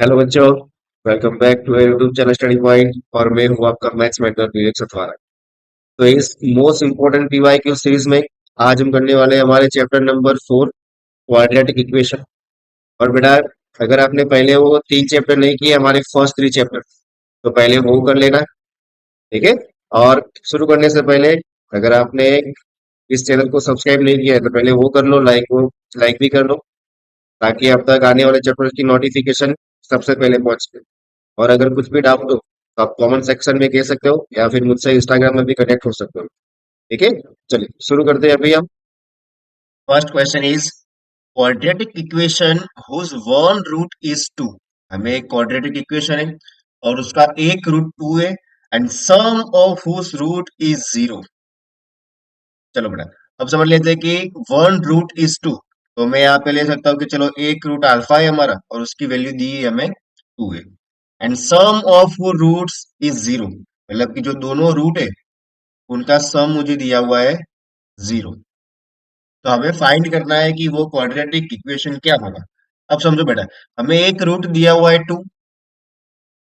Hello बच्चों। Welcome back to YouTube channel study point. और मैं हूँ आपका मैथ्स मेंटर विवेक सतवारा। तो इस मोस्ट इंपोर्टेंट पीवाईक्यू सीरीज में आज हम करने वाले हैं हमारे चैप्टर नंबर 4, क्वाड्रेटिक इक्वेशन। और बेटा, अगर आपने पहले वो 3 चैप्टर नहीं किए, हमारे फर्स्ट 3 चैप्टर, तो पहले वो कर लेना। ठीक है। और शुरू करने से पहले, अगर आपने इस चैनल को सब्सक्राइब नहीं किया है तो पहले वो कर लो, लाइक भी कर लो, ताकि अब तक आने वाले चैप्टर की नोटिफिकेशन सबसे पहले पहुंचे। और अगर कुछ भी डाउट हो तो आप कमेंट सेक्शन में कह सकते हो, या फिर मुझसे इंस्टाग्राम में भी कनेक्ट हो सकते हो। ठीक है। चलिए शुरू करते हैं अभी हम। First question is quadratic equation whose one root is 2। हमें एक क्वाड्रेटिक इक्वेशन है और उसका एक रूट 2 है, and sum of whose root is 0। चलो बेटा, अब समझ लेते हैं कि वन रूट इज 2। तो मैं यहाँ पे ले सकता हूँ कि चलो एक रूट अल्फा है हमारा और उसकी वैल्यू दी है हमें 2 है, and sum of roots is 0। मतलब कि जो दोनों रूट है उनका सम मुझे दिया हुआ है 0। तो हमें फाइंड करना है कि वो क्वाड्रेटिक इक्वेशन क्या होगा। अब समझो बेटा, हमें एक रूट दिया हुआ है 2,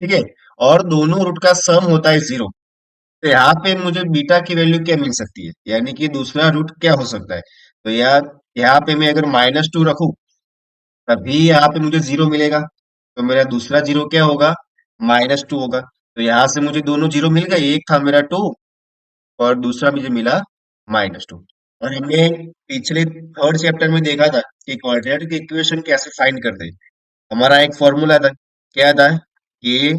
ठीक है, और दोनों रूट का सम होता है 0। तो यहाँ पे मुझे बीटा की वैल्यू क्या मिल सकती है, यानी कि दूसरा रूट क्या हो सकता है। तो यार, यहाँ पे मैं अगर -2 रखूं तभी यहाँ पे मुझे 0 मिलेगा। तो मेरा दूसरा 0 क्या होगा, -2 होगा। तो यहाँ से मुझे दोनों 0 मिल गए, एक था मेरा 2 और दूसरा मुझे मिला -2। और हमने पिछले थर्ड चैप्टर में देखा था कि क्वाड्रेटिक इक्वेशन कैसे फाइंड करते हैं। हमारा एक फॉर्मूला था, क्या था, कि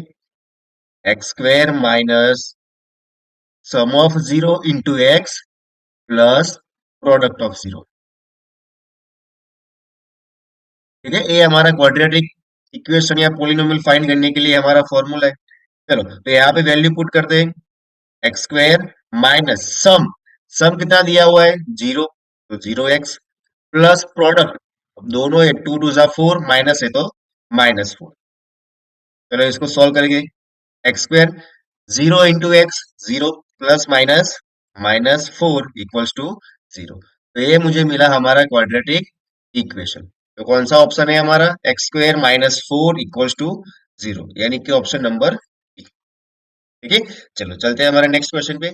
x square minus sum of 0 into X plus product of 0। ठीक है, ये हमारा क्वाड्रेटिक इक्वेशन या पोलिनोमियल फाइंड करने के लिए हमारा फॉर्मूला है। चलो, तो यहाँ पे वैल्यू पुट करते हैं, एक्स स्क्वायर माइनस सम, सम कितना दिया हुआ है 0, तो 0x प्लस प्रोडक्ट, अब दोनों है 2 2 जा 4, माइनस है तो -4। चलो इसको सॉल्व करेंगे, X square 0 into X 0 plus minus -4 equals to 0। तो ये मुझे मिला हमारा क्वाड्रेटिक इक्वेशन। तो कौन सा ऑप्शन है हमारा, एक्स स्क्वायर -4 इक्वल्स टू 0, यानी कि ऑप्शन नंबर E। ठीक है। चलो चलते हैं हमारे नेक्स्ट क्वेश्चन पे।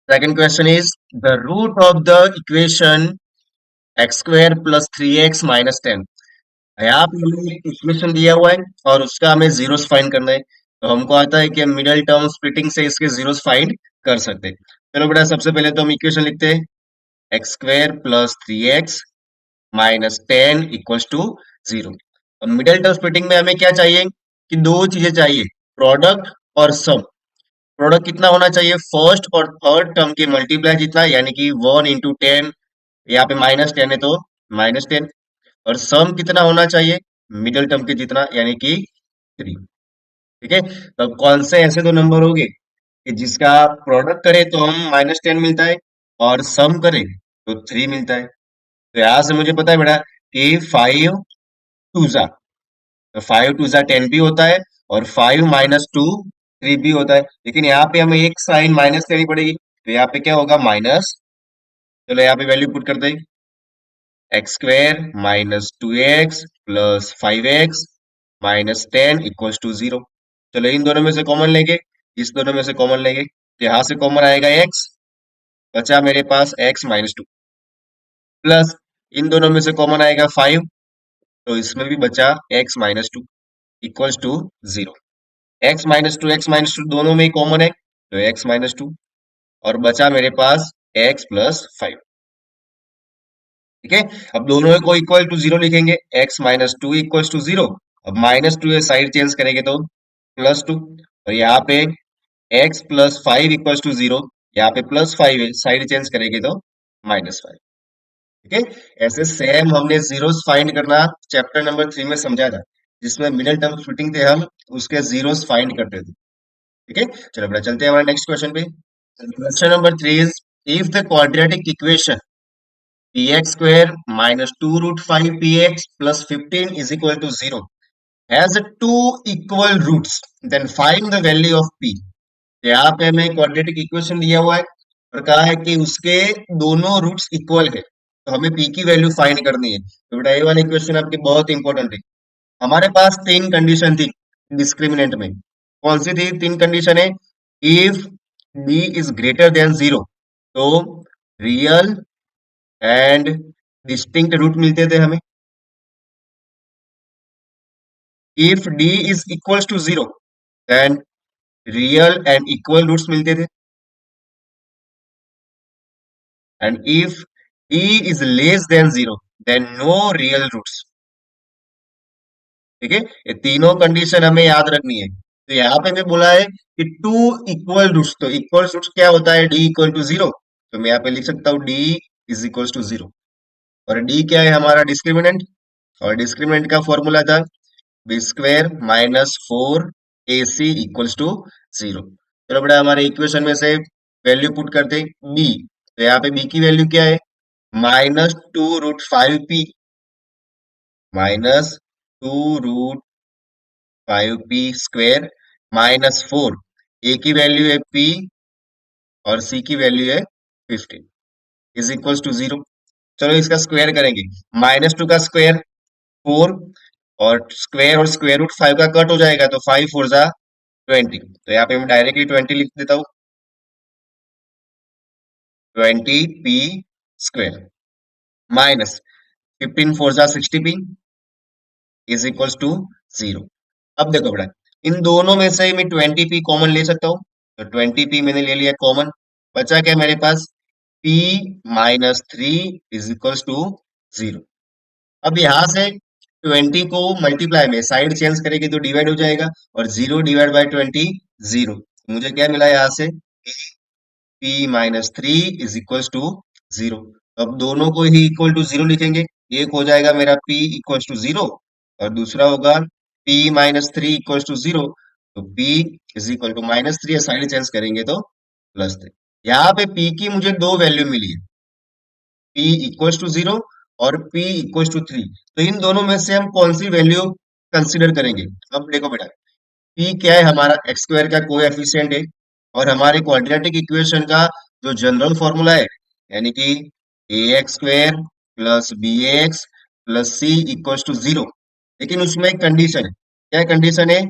Second question is the root of the equation x square plus 3x minus 10। यहाँ पे हमें एक इक्वेशन दिया हुआ है और उसका हमें जीरोस फाइंड करना है। तो हमको आता है कि हम मिडिल टर्म स्प्लिटिंग से इसके जीरोस फाइंड कर सकते हैं। चलो बेटा, सबसे पहले तो हम इक्वेशन लिखते हैं, X square plus 3x minus 10 equals to 0। अब मिडिल टर्म स्प्लिटिंग में हमें क्या चाहिए, कि दो चीजें चाहिए, प्रोडक्ट और सम। प्रोडक्ट कितना होना चाहिए, फर्स्ट और थर्ड टर्म के मल्टीप्लाई जितना, यानी कि 1 इंटू 10, यहाँ पे -10 है तो -10। और सम कितना होना चाहिए, मिडिल टर्म के जितना, यानी कि 3। ठीक है। तो अब कौन से ऐसे दो नंबर होंगे कि जिसका प्रोडक्ट करे तो हम -10 मिलता है, और सम करे तो 3 मिलता है। तो यहां से मुझे पता है बेटा कि 5 टू जा 10 भी होता है, और 5 - 2 3 भी होता है। लेकिन यहाँ पे हमें एक साइन माइनस लेनी पड़ेगी, तो यहाँ पे क्या होगा, माइनस। चलो यहाँ पे वैल्यू पुट करते हैं, X square -2x plus 5x minus 10 equals to 0। चलो इन दोनों में से कॉमन लेंगे, इस दोनों में से कॉमन लेंगे, तो यहाँ से कॉमन आएगा x, बचा मेरे पास x-2, प्लस इन दोनों में से कॉमन आएगा 5, तो इसमें भी बचा x-2 इक्वल्स टू 0। x-2 दोनों में ही कॉमन है, तो x-2, और बचा मेरे पास x प्लस 5। ठीक है। अब दोनों को इक्वल टू 0 लिखेंगे, x-2 इक्वल्स टू 0। अब -2 साइड चेंज करेंगे तो +2, और यहाँ पे x प्लस 5 इक्वल्स टू 0, यहाँ पे +5 है, साइड चेंज करेंगे तो -5। ठीक है। ऐसे सेम हमने जीरोस फाइंड करना चैप्टर नंबर 3 में समझा था, जिसमें मिडिल टर्म स्प्लिटिंग थे हम, उसके जीरोस फाइंड करते थे। ठीक है। चलो बेटा, चलते हैं हमारे नेक्स्ट क्वेश्चन पे। Question number 3 is, if the quadratic equation px square minus 2 root 5 px plus 15 is equal to 0 has two equal roots, then find the value of p। यहाँ पे हमें क्वाड्रेटिक इक्वेशन दिया हुआ है और कहा है कि उसके दोनों रूट्स इक्वल है, तो हमें p की वैल्यू फाइंड करनी है। तो बेटा, ये वाला इक्वेशन आपके बहुत इंपॉर्टेंट है। हमारे पास तीन कंडीशन थी, डिस्क्रिमिनेंट में कौन सी थी तीन कंडीशन है? If D is greater than zero तो रियल एंड डिस्टिंक्ट रूट मिलते थे हमें। If D is equals to zero then real and equal roots मिलते थे। And if D is less than zero then no real roots. ठीक है, ये तीनों कंडीशन हमें याद रखनी है। तो यहाँ पे मैं बोला है कि टू इक्वल रूट्स, तो इक्वल रूट्स क्या होता है? D equal to zero. तो मैं यहाँ पे लिख सकता हूँ D is equal to zero. और डी क्या है? हमारा डिस्क्रिमिनेंट। और डिस्क्रिमिनेंट का फॉर्मूला था B square minus four A C equals to zero. चलो बेटा हमारे इक्वेशन में से वैल्यू पुट करते बी। तो यहाँ पे बी की वैल्यू क्या है? Minus two root five p, minus two root five p square minus four. ए की वैल्यू है पी और सी की वैल्यू है 15 इज इक्वल्स टू जीरो। चलो इसका स्क्वायर करेंगे। माइनस टू का स्क्वायर फोर, और स्क्वायर रूट फाइव का कट हो जाएगा तो फाइव फोर जा 20। तो यहाँ पे मैं डायरेक्टली 20 लिख देता हूँ, 20 पी स्क्वायर माइनस 15 फोर जा 60 P is equals to zero. अब देखो बेटा, इन दोनों में से मैं 20 पी कॉमन ले सकता हूँ। तो 20 पी मैंने ले लिया कॉमन। बचा क्या मेरे पास? P minus three is equals to zero. अब यहां से 20 को मल्टीप्लाई में साइड चेंज करेंगे तो डिवाइड हो जाएगा, और जीरो डिवाइड बाई 20 जीरो। मुझे क्या मिला यहाँ से? P minus three is equals to zero. अब दोनों को ही इक्वल टू जीरो लिखेंगे। एक हो जाएगा मेरा पी इक्वल्स टू जीरो, और दूसरा होगा p minus three equals to zero. तो p is equal to minus three, side change करेंगे तो प्लस थ्री। यहाँ पे पी की मुझे दो वैल्यू मिली है, पी इक्वल्स टू जीरो और पी इक्वल्स टू थ्री। तो इन दोनों में से हम कौन सी वैल्यू कंसिडर करेंगे? अब देखो बेटा, पी क्या है? हमारा एक्स स्क्वायर का कोएफिशिएंट है, और हमारे क्वाड्रेटिक इक्वेशन का जो जनरल फॉर्मूला है, यानी कि a x square plus b x plus c equals to zero. लेकिन उसमें एक कंडीशन है। क्या कंडीशन है?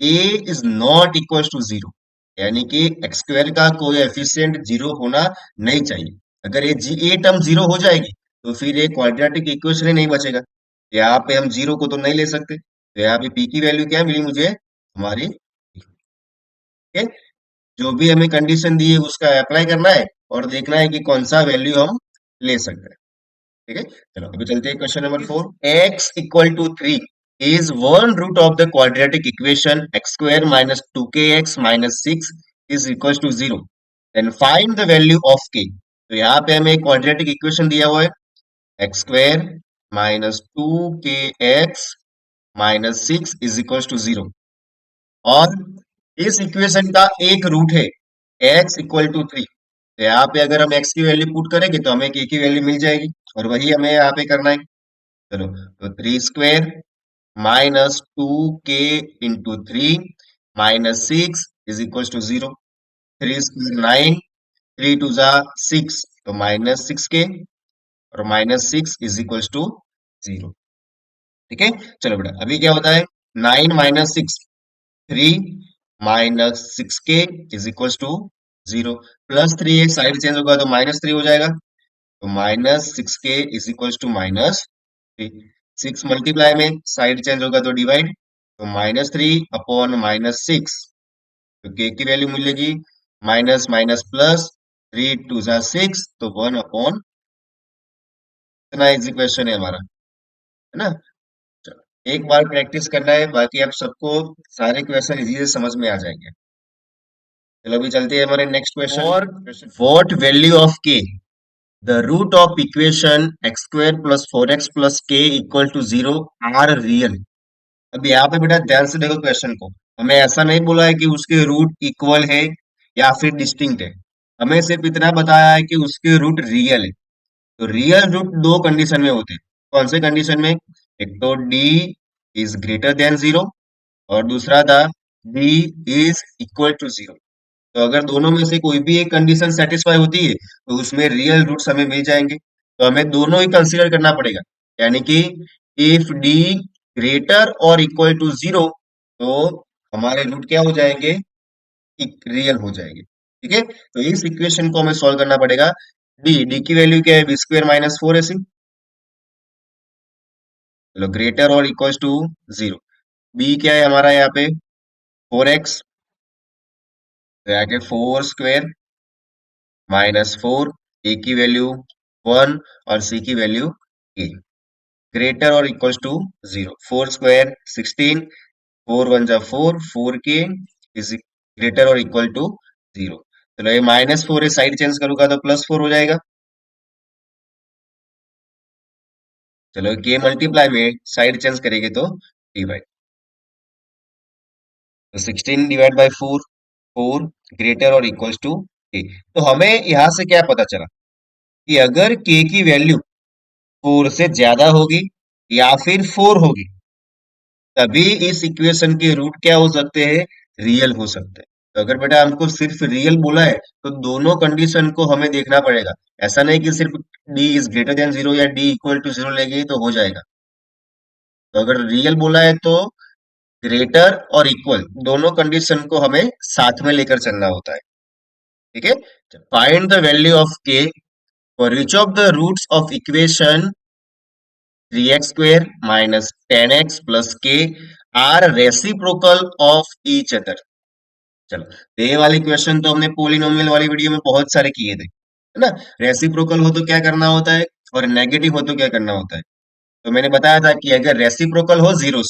A is not equals to zero, यानी कि एक्स स्क्वायर का कोएफिशिएंट जीरो होना नहीं चाहिए। अगर ए टर्म जीरो हो जाएगी तो फिर ये क्वाड्रेटिक इक्वेशन ही नहीं बचेगा। यहाँ पे हम जीरो को तो नहीं ले सकते। तो यहाँ पे पी की वैल्यू क्या मिली मुझे? हमारी, ठीक है, जो भी हमें कंडीशन दी है उसका अप्लाई करना है और देखना है कि कौन सा वैल्यू हम ले सकते हैं। ठीक है, चलो अभी चलते हैं question number four. X equal to three is one root of the quadratic equation x square minus 2kx minus 6 is equals to 0. Then find the value of k. तो यहाँ पे हमें क्वाड्रेटिक इक्वेशन दिया हुआ है x square minus 2kx minus 6 is equals to 0, और इस equation का एक रूट है x इक्वल टू थ्री। तो यहाँ पे अगर हम x की वैल्यू पुट करेंगे तो हमें k की वैल्यू मिल जाएगी, और वही हमें यहाँ पे करना है। चलो, तो three square minus two k into three minus six is equal to zero. Three square nine, three two जा सिक्स, तो माइनस सिक्स के, और minus six is equal to zero. ठीक है, चलो बेटा अभी क्या होता है? Nine minus six, three minus six k is equal to zero. Plus three side change होगा तो माइनस थ्री हो जाएगा, तो minus six k is equal to minus three. Six multiply में साइड चेंज होगा तो डिवाइड, तो minus three upon minus six. तो के की वैल्यू मिलेगी minus minus plus, three two जा सिक्स, तो वन अपॉन, इतना इजी क्वेश्चन है हमारा, है ना। चलो, एक बार प्रैक्टिस करना है, बाकी आप सबको सारे क्वेश्चन इजी से समझ में आ जाएंगे। चलो अभी चलते हैं हमारे नेक्स्ट क्वेश्चन। और व्हाट वैल्यू ऑफ के the root of equation x square plus four x plus k equal to zero are real. अब यहाँ पे बेटा ध्यान से देखो क्वेश्चन को। हमें ऐसा नहीं बोला है कि उसके रूट इक्वल है या फिर डिस्टिंक्ट है। हमें सिर्फ इतना बताया है कि उसके रूट रियल है। तो रियल रूट दो कंडीशन में होते हैं। कौन से कंडीशन में? एक तो D is greater than zero, और दूसरा था D is equal to zero. तो अगर दोनों में से कोई भी एक कंडीशन सेटिस्फाई होती है तो उसमें रियल रूट्स हमें मिल जाएंगे। तो हमें दोनों ही कंसीडर करना पड़ेगा, यानी कि इफ डी ग्रेटर और इक्वल टू जीरो तो हमारे रूट क्या हो जाएंगे, रियल हो जाएंगे। ठीक है, तो इस इक्वेशन को हमें सॉल्व करना पड़ेगा। डी डी की वैल्यू क्या है, बी स्क्वायर माइनस फोर ऐसी, चलो ग्रेटर और इक्वल टू जीरो। बी क्या है हमारा यहाँ पे, फोर एक्स, तो आगे फोर स्क्वायर माइनस फोर, ए की वैल्यू वन और सी की वैल्यू ए, ग्रेटर और equal to zero. Four square sixteen, four one जा four, four K is greater और इक्वल टू जीरो। चलो ये माइनस फोर है, साइड चेंज करूंगा तो प्लस फोर हो जाएगा। चलो के मल्टीप्लाई में साइड चेंज करेंगे तो डिवाइड, तो sixteen divide by four, four greater और इक्वल टू के। तो हमें यहां से क्या पता चला कि अगर के की वैल्यू फोर से ज्यादा होगी या फिर फोर होगी, तभी इस इक्वेशन के रूट क्या हो सकते हैं, रियल हो सकते हैं। तो अगर बेटा हमको सिर्फ रियल बोला है तो दोनों कंडीशन को हमें देखना पड़ेगा। ऐसा नहीं कि सिर्फ D is greater than zero या डी इक्वल टू जीरो लेंगे तो हो जाएगा। तो अगर रियल बोला है तो ग्रेटर और इक्वल दोनों कंडीशन को हमें साथ में लेकर चलना होता है। ठीक है, find the value of k for which of the roots of equation three x square minus ten x plus k are reciprocal of each other. चलो, तो ये वाली क्वेश्चन तो हमने पोलिनोमियल वाली वीडियो में बहुत सारे किए थे, है ना। रेसिप्रोकल हो तो क्या करना होता है और नेगेटिव हो तो क्या करना होता है। तो मैंने बताया था कि अगर रेसिप्रोकल हो जीरो,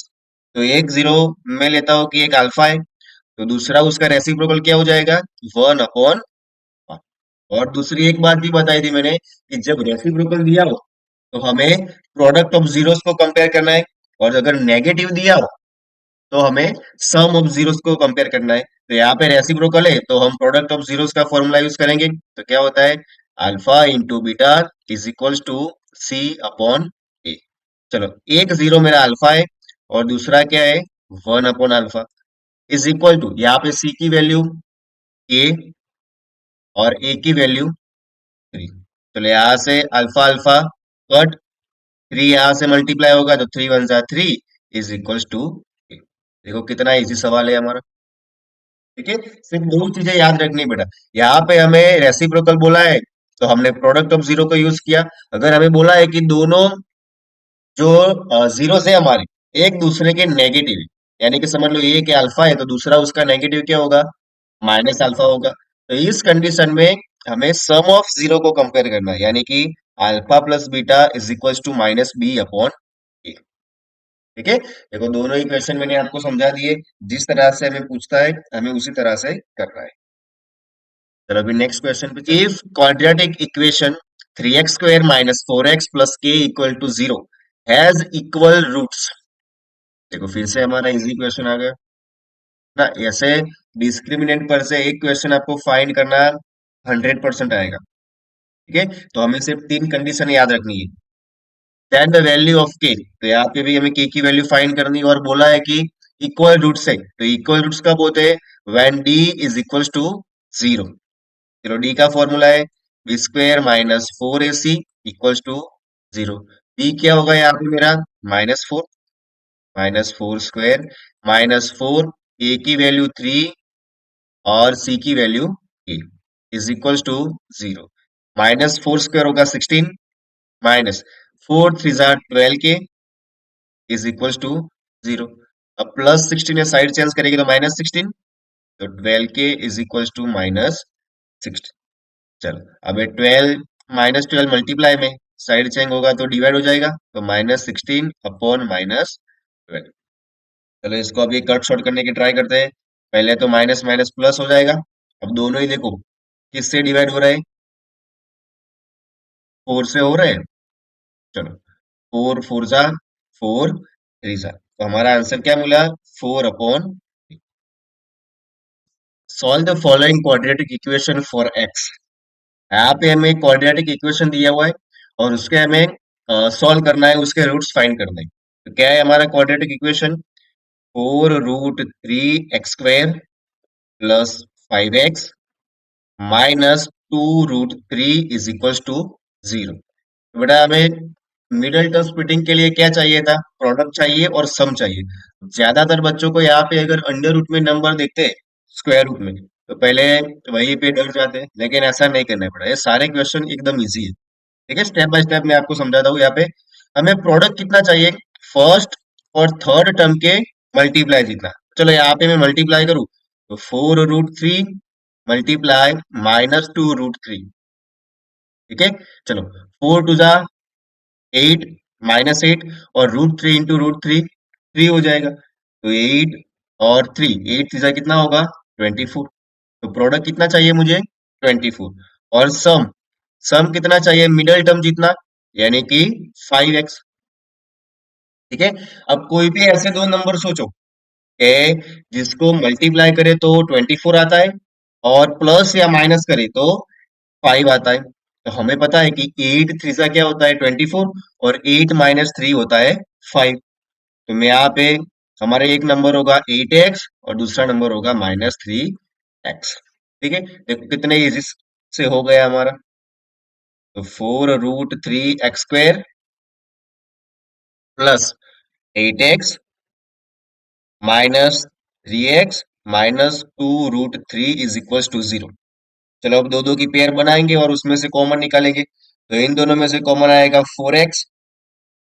तो एक जीरो मैं लेता हूं कि एक अल्फा है, तो दूसरा उसका रेसिप्रोकल क्या हो जाएगा, वन अपॉन। और दूसरी एक बात भी बताई थी मैंने कि जब रेसिप्रोकल दिया हो तो हमें प्रोडक्ट ऑफ जीरोस को कंपेयर करना है, और अगर नेगेटिव दिया हो तो हमें सम ऑफ जीरोस को कंपेयर करना है। तो यहाँ पे रेसिप्रोकल है तो हम प्रोडक्ट ऑफ जीरोस का फॉर्मूला यूज करेंगे, तो क्या होता है, alpha into beta is equals to C upon ए। चलो, एक जीरो मेरा अल्फा है और दूसरा क्या है, one upon alpha is equal to, यहाँ पे सी की वैल्यू ए और ए की वैल्यू थ्री। चलो यहाँ से अल्फा अल्फा कट, थ्री यहाँ से मल्टीप्लाई होगा तो थ्री वन जा थ्री इज इक्वल्स टू। देखो कितना इजी सवाल है हमारा। ठीक है, सिर्फ दो चीजें याद रखनी बेटा। यहाँ पे हमें रेसिप्रोकल बोला है तो हमने प्रोडक्ट ऑफ जीरो का यूज किया। अगर हमें बोला है कि दोनों जो जीरो है हमारे एक दूसरे के नेगेटिव है, यानी कि समझ लो ये कि अल्फा है तो दूसरा उसका नेगेटिव क्या होगा, माइनस अल्फा होगा। तो इस कंडीशन में हमें सम ऑफ जीरो को कंपेयर करना है, यानी कि alpha plus beta is equal to minus B upon a. ठीक है, देखो दोनों इक्वेशन मैंने आपको समझा दिए, जिस तरह से हमें पूछता है हमें उसी तरह से करना है। चलो अभी नेक्स्ट क्वेश्चन पे, if quadratic equation three x square minus four x plus k equal to zero has equal roots. देखो फिर से हमारा इजी क्वेश्चन आ गया ना। ऐसे डिस्क्रिमिनेंट पर से एक क्वेश्चन आपको फाइंड करना 100% आएगा। ठीक है, तो हमें सिर्फ तीन कंडीशन याद रखनी है। दैट द वैल्यू ऑफ के, तो यहाँ पे भी हमें के की वैल्यू फाइंड करनी है, और बोला है कि इक्वल रूट्स है, तो इक्वल रूट्स कब होते हैं, when D is equal to zero. चलो डी का फॉर्मूला है B square minus four A C equals to zero. D क्या होगा यहाँ पे मेरा, minus four, minus four square minus four, ए की वैल्यू थ्री और सी की value A is equals to zero. Minus four square होगा sixteen, minus four three jar twelve K is equals to zero. अब प्लस सिक्सटीन साइड चेंज करेंगे तो minus sixteen, तो twelve K is equals to minus sixteen. चलो, अब ये twelve minus twelve multiply में side change होगा तो डिवाइड हो जाएगा, तो minus sixteen upon minus twelve. चलो इसको अभी कट शॉर्ट करने की ट्राई करते हैं। पहले तो माइनस माइनस प्लस हो जाएगा। अब दोनों ही देखो किससे डिवाइड हो रहा है, फोर से हो रहे हैं। चलो, फोर फोर जा फोर, थ्री जा, तो हमारा आंसर क्या मिला, four upon. Solve the following quadratic equation for x. यहाँ पे हमें क्वाड्रेटिक इक्वेशन दिया हुआ है और उसके हमें सॉल्व करना है, उसके रूट्स फाइंड करना है। तो क्या है हमारा quadratic equation, four root three x square plus five X minus two root three is equal to zero. बेटा हमें मिडिल टर्म स्प्लिटिंग के लिए क्या चाहिए था? प्रोडक्ट चाहिए और सम चाहिए। ज्यादातर बच्चों को यहाँ पे अगर अंडर रूट में नंबर देखते हैं, स्क्वायर रूट में, तो पहले वहीं पे डर जाते हैं, लेकिन ऐसा नहीं करना पड़ा। ये सारे क्वेश्चन एकदम इजी है। ठीक है, स्टेप बाय स्टेप मैं आपको समझाता हूँ। यहाँ पे हमें प्रोडक्ट कितना चाहिए? फर्स्ट और थर्ड टर्म के मल्टीप्लाई जितना। चलो यहाँ पे मैं मल्टीप्लाई करूँ, तो 4√3 मल्टीप्लाई -2√3। ठीक है, चलो, 4 टू जा 8, -8, और √3 इंटू √3 3 हो जाएगा। तो 8 और 3, 8 3 कितना होगा? 24। तो प्रोडक्ट कितना चाहिए मुझे? 24। और सम, सम कितना चाहिए? मिडल टर्म जितना, यानी कि 5x। ठीक है, अब कोई भी ऐसे दो नंबर सोचो ए, जिसको मल्टीप्लाई करे तो 24 आता है, और प्लस या माइनस करे तो 5 आता है। तो हमें पता है कि 8 3 क्या होता है? 24, और 8 -3 होता है 5। तो मैं यहाँ पे, हमारा एक नंबर होगा 8x और दूसरा नंबर होगा -3x। ठीक है, देखो कितने इजी से हो गया हमारा। तो 4√3x² plus 8x -3x -2√3 is equal to 0। चलो अब दो दो की पेयर बनाएंगे और उसमें से कॉमन निकालेंगे। तो इन दोनों में से कॉमन आएगा 4x,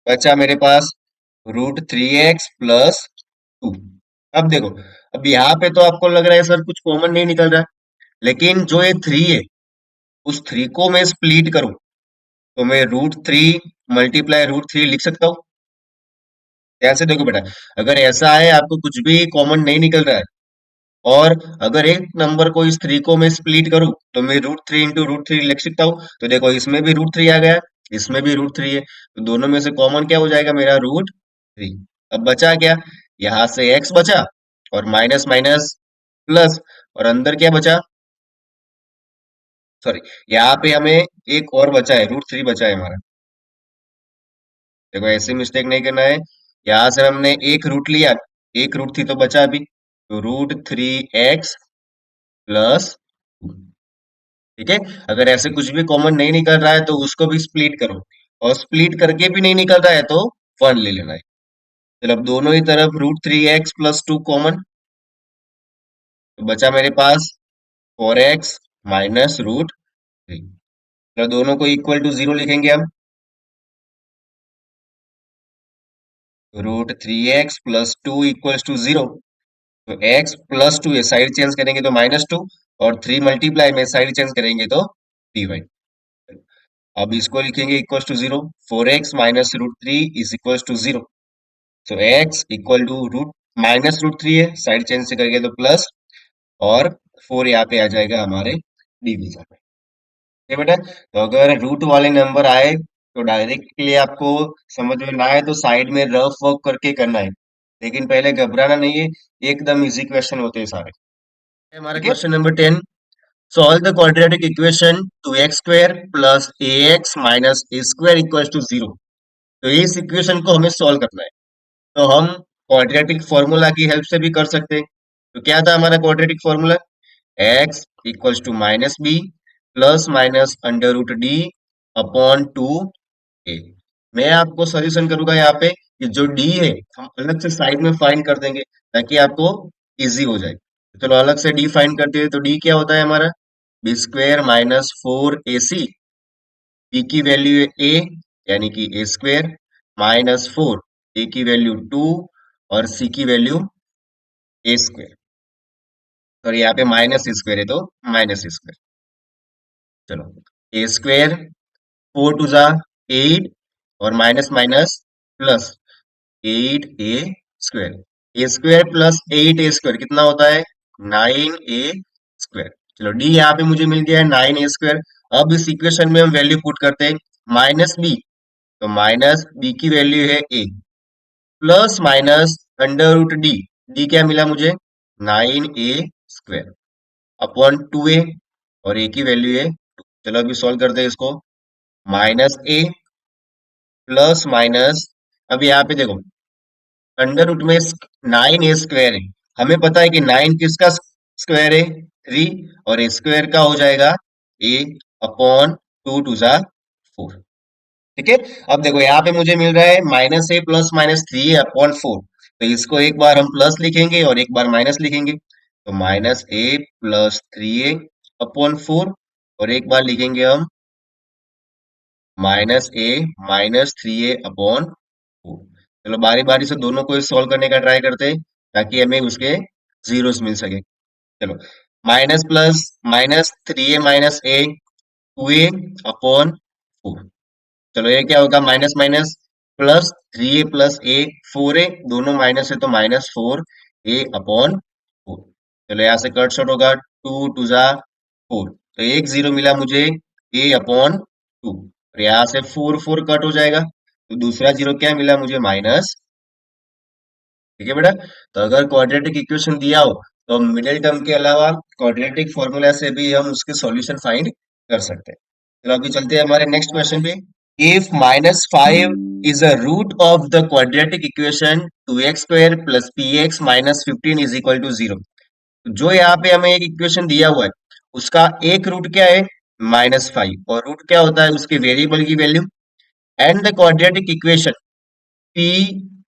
बचा मेरे पास √3x + 2। अब देखो, अब यहाँ पे तो आपको लग रहा है सर कुछ कॉमन नहीं निकल रहा है, लेकिन जो ये 3 है, उस 3 को मैं स्प्लिट करूं, तो मैं √3 मल्टीप्लाई √3 लिख सकता हूँ। कैसे? देखो बेटा, अगर ऐसा है आपको कुछ भी कॉमन नहीं निकल रहा है, और अगर एक नंबर को, इस 3 को मैं स्प्लिट करूं, तो मैं √3 इंटू √3 लिख सकता हूँ। तो देखो, इसमें भी √3 आ गया, इसमें भी √3 है, तो दोनों में से कॉमन क्या हो जाएगा मेरा? √3। अब बचा क्या? यहां से x बचा, और माइनस माइनस प्लस, और अंदर क्या बचा? सॉरी, यहाँ पे हमें एक और बचा है, √3 बचा है हमारा। देखो, ऐसे मिस्टेक नहीं करना है। यहाँ से हमने एक रूट लिया, एक रूट थी तो बचा अभी, तो √3x + 2। ठीक है, अगर ऐसे कुछ भी कॉमन नहीं निकल रहा है तो उसको भी स्प्लिट करो, और स्प्लिट करके भी नहीं निकल रहा है तो 1 ले लेना है। चलो, अब दोनों ही तरफ √3x + 2 कॉमन, तो बचा मेरे पास 4x -√3। चलो, दोनों को इक्वल टू 0 लिखेंगे हम। √3x + 2 = 0। तो x + 2, ये साइड चेंज करेंगे तो -2, और 3 मल्टीप्लाई में साइड चेंज करेंगे तो dy। अब इसको लिखेंगे equal to 0। 4x -√3 is equal to 0। तो x इक्वल टू रूट -√3 है, साइड चेंज से करेंगे तो प्लस, और 4 यहाँ पे आ जाएगा हमारे डिवीजन में। ठीक है बेटा, तो अगर रूट वाले नंबर आए तो डायरेक्टली आपको समझ में ना आए तो साइड में रफ वर्क करके करना है, लेकिन पहले घबराना नहीं है। एकदम इजी क्वेश्चन होते हैं सारे। हमारा question number 10, solve the quadratic equation 2x² + ax - a² = 0। तो इस इक्वेशन को हमें सॉल्व करना है। तो हम क्वाड्रेटिक फॉर्मूला की हेल्प से भी कर सकते हैं। तो क्या था हमारा quadratic formula? x equals to -b plus minus √d/2a। मैं आपको सजेशन करूंगा यहाँ पे कि जो d है, हम अलग से साइड में फाइंड कर देंगे, ताकि आपको इजी हो जाए। तो चलो अलग से d फाइंड करते हैं। तो d क्या होता है हमारा? b² -4ac। b की वैल्यू है a, यानी कि a² -4, a की वैल्यू 2, और c की वैल्यू a²। सॉरी, यहाँ पे -a² है तो -a²। चलो, a², 4 टू जा 8, और minus minus plus 8a²। a² + 8a² कितना होता है? 9a²। चलो, d यहाँ पे मुझे मिल गया है 9a²। अब इस इक्वेशन में हम वैल्यू पुट करते हैं, -b, तो -b की वैल्यू है a, plus minus √d, d क्या मिला मुझे? 9a² अपॉन 2a, और a की वैल्यू है 2। चलो अभी सॉल्व करते हैं इसको। -a प्लस माइनस, अब यहाँ पे देखो, अंडर रूट में 9a² है। हमें पता है कि 9 किसका स्क्वायर है? 3, और a² का हो जाएगा a अपॉन 2 टू जा 4। ठीक है। अब देखो यहाँ पे मुझे मिल रहा है -a + -3a/4। तो इसको एक बार हम प्लस लिखेंगे और एक बार माइनस लिखेंगे, तो -a + 3a/4, और एक बार लिखेंगे हम -a - 3a/4। चलो बारी बारी से दोनों को सॉल्व करने का ट्राई करते हैं, ताकि हमें उसके जीरोस मिल सके। चलो, माइनस प्लस -3a - 2a/4। चलो ये क्या होगा, minus minus plus, 3a + a 4a, दोनों माइनस है तो -4a/4। चलो यहाँ से कट शॉर्ट होगा, 2 × 2 = 4, तो एक जीरो मिला मुझे a/2, और यहाँ से 4 4 कट हो जाएगा, तो दूसरा जीरो क्या मिला मुझे, माइनस। ठीक है बेटा। तो अगर क्वाड्रेटिक इक्वेशन दिया हो, तो मिडिल टर्म के अलावा क्वाड्रेटिक फॉर्मूला से भी हम उसके सॉल्यूशन फाइंड कर सकते हैं। चलो अभी चलते हैं हमारे नेक्स्ट क्वेश्चन पे। If -5 is a root of the quadratic equation 2x² plus px minus 15 is equal to 0, जो यहाँ पे हमें एक इक्वेशन दिया हुआ है, उसका एक रूट क्या है, -5, और रूट क्या होता है, उसके वेरिएबल की value. And the quadratic equation p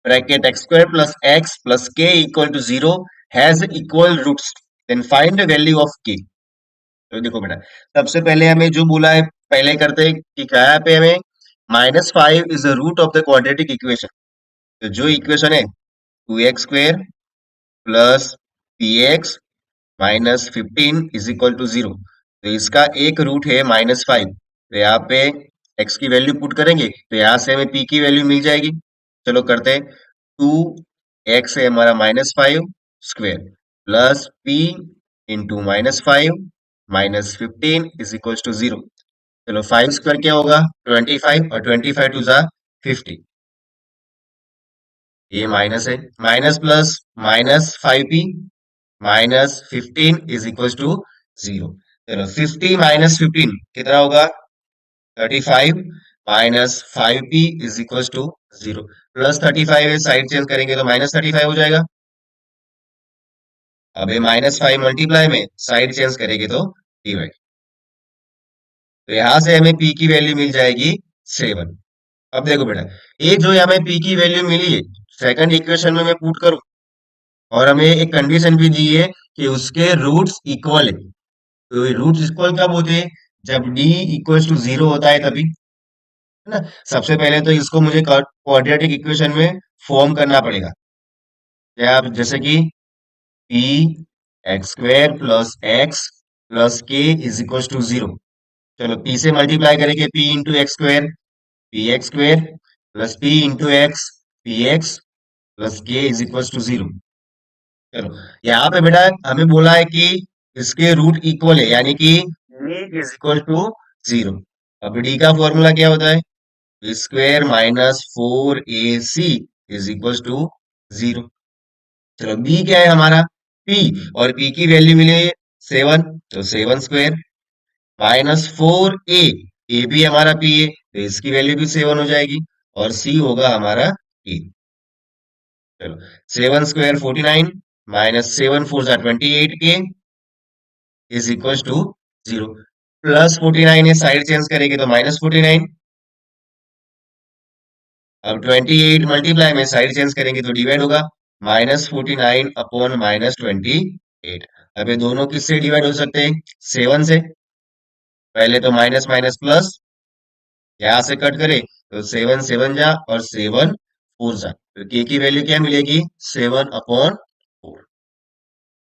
(x² plus x plus k equal to 0 has equal roots, then find the value of k। तो देखो बेटा, सबसे पहले हमें जो बोला है, पहले करते हैं कि क्या है पे हमें, -5 is the root of the quadratic equation. तो जो इक्वेशन है 2x² plus px minus 15 is equal to 0, तो इसका एक रूट है -5। तो यहाँ पे x की वैल्यू पुट करेंगे, तो यहाँ से हमें p की वैल्यू मिल जाएगी। चलो करते हैं, 2x है हमारा -5² plus p into -5 minus 15 is equal to 0। चलो 5² क्या होगा, 25, और 25 टू जा 50, ये माइनस है, minus plus -5p minus 15 is equal to 0। चलो 50 माइनस 15 कितना होगा, 35 minus 5p is equal to 0। Plus 35 है, साइड चेंज करेंगे तो -35 हो जाएगा। अब ये -5 मल्टीप्लाई में साइड चेंज करेंगे तो डिवाइड, तो यहां से हमें p की वैल्यू मिल जाएगी 7। अब देखो बेटा, ये जो हमें p की वैल्यू मिली है, सेकंड इक्वेशन में मैं पुट करूं, और हमें एक कंडीशन भी दी है कि उसके रूट्स इक्वल है। तो रूट्स इक्वल कब होते हैं, जब d इक्वल टू 0 होता है तभी, है ना। सबसे पहले तो इसको मुझे क्वाड्रेटिक इक्वेशन में फॉर्म करना पड़ेगा। या आप जैसे कि p (x² plus x plus k is equals to 0। चलो p से मल्टीप्लाई करेंगे, p into x² px² plus p into x px plus k is equal to 0। चलो यहाँ पे बेटा हमें बोला है कि इसके रूट इक्वल है, यानी कि d इज इक्वल टू 0। अब d का फॉर्मूला क्या होता है, square minus 4ac is equal to 0। चलो b क्या है हमारा, p, और p की वैल्यू मिली है 7, तो 7² माइनस 4a, a भी हमारा p है, तो इसकी वैल्यू भी 7 हो जाएगी, और c होगा हमारा a। चलो 7² 49 minus 7 4 = 28k is equal to 0। Plus 49 है, साइड चेंज करेंगे तो -49। अब 28 मल्टीप्लाई में साइड चेंज करेंगे तो डिवाइड होगा, -49 अपॉन -28। अब ये दोनों किससे डिवाइड हो सकते हैं, 7 से। पहले तो माइनस माइनस प्लस, यहां से कट करे तो 7 7 जा, और 7 4 जा, तो के की वैल्यू क्या मिलेगी, 7/4।